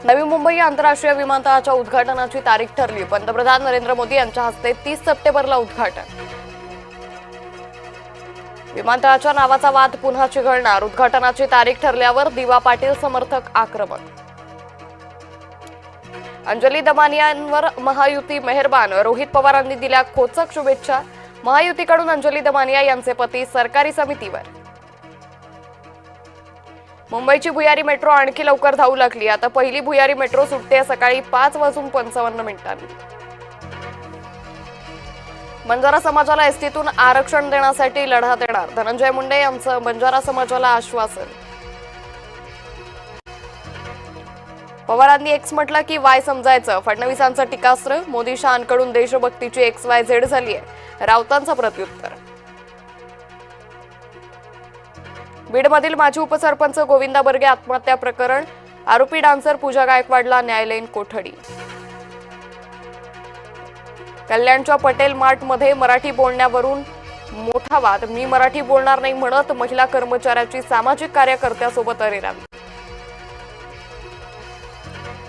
नवी मुंबई आंतरराष्ट्रीय विमानतळाच्या उद्घाटनाची तारीख ठरली। पंतप्रधान नरेंद्र मोदी यांच्या हस्ते 30 सप्टेंबरला उद्घाटन। विमानतळाच्या नावाचा वाद पुन्हा चिघळणार, उद्घाटनाची तारीख ठरल्यावर दिवा पाटील समर्थक आक्रमक। अंजली दमानियांवर महायुती मेहरबान, रोहित पवारांनी दिल्या खोचक शुभेच्छा। महायुतीकडून अंजली दमानिया यांचे पती सरकारी समितीवर। मुंबईची भुयारी मेट्रो आणखी लवकर धावू लागली। आता पहिली भुयारी मेट्रो सुटते सकाळी 5:55 बंजारा समाजाला एसटीतून आरक्षण देण्यासाठी लढा देणार, धनंजय मुंडे यांचं बंजारा समाजाला आश्वासन। पवारांनी एक्स म्हटलं की वाय समजायचं, फडणवीसांचं टीकास्त्र। मोदी शहांकडून देशभक्तीची XYZ झाली आहे, राऊतांचं प्रत्युत्तर। बीडमधील माजी उपसरपंच गोविंदा बर्गे आत्महत्या प्रकरण, आरोपी डान्सर पूजा गायकवाडला न्यायालयीन कोठडी। कल्याणच्या पटेल मार्टमध्ये मराठी बोलण्यावरून मोठा वाद, मी मराठी बोलणार नाही म्हणत महिला कर्मचाऱ्याची सामाजिक कार्यकर्त्यासोबत अरेरावी।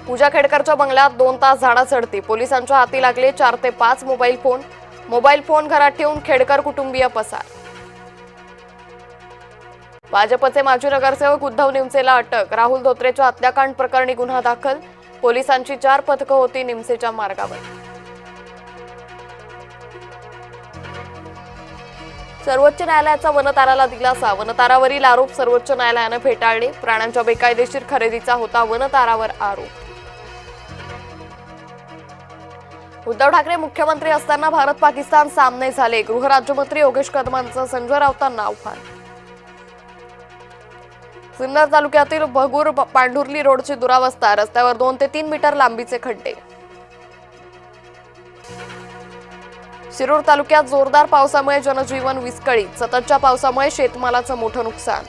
पूजा खेडकरच्या बंगल्यात 2 तास झाडाझडती, पोलिसांच्या हाती लागले 4 ते 5 मोबाईल फोन घरात ठेवून खेडकर कुटुंबीय पसार। भाजपचे माजी नगरसेवक उद्धव निमसेला अटक, राहुल धोत्रेच्या हत्याकांड प्रकरणी गुन्हा दाखल। पोलिसांची 4 पथकं होती निमसेच्या मार्गावर। सर्वोच्च न्यायालयाचा वनताराला दिलासा, वनतारावरील आरोप सर्वोच्च न्यायालयाने फेटाळले। प्राण्यांच्या बेकायदेशीर खरेदीचा होता वनतारावर आरोप। उद्धव ठाकरे मुख्यमंत्री असताना भारत पाकिस्तान सामने झाले, गृहराज्यमंत्री योगेश कदमांचं संजय राऊतांना आव्हान। सिन्नर तालुक्यातील भगूर पांढुर्ली रोडची दुरावस्था, रस्त्यावर 2 ते 3 मीटर लांबीचे खड्डे। शिरूर तालुक्यात जोरदार पावसामुळे जनजीवन विस्कळीत, सततच्या पावसामुळे शेतमालाचं मोठं नुकसान।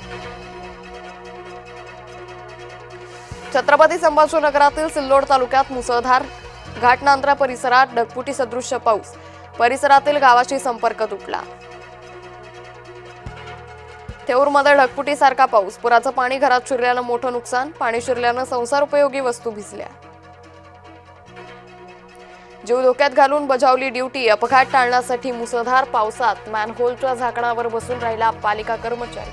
छत्रपती संभाजीनगरातील सिल्लोड तालुक्यात मुसळधार, घाटनांद्रा परिसरात ढगफुटी सदृश्य पाऊस, परिसरातील गावाशी संपर्क तुटला। थेऊरमध्ये ढगफुटीसारखा पाऊस, पुराचं पाणी घरात शिरल्यानं मोठं नुकसान, पाणी शिरल्यानं संसारोपयोगी वस्तू भिजल्या। जीव धोक्यात घालून बजावली ड्युटी, अपघात टाळण्यासाठी मुसळधार पावसात मॅनहोलच्या झाकणावर बसून राहिला पालिका कर्मचारी।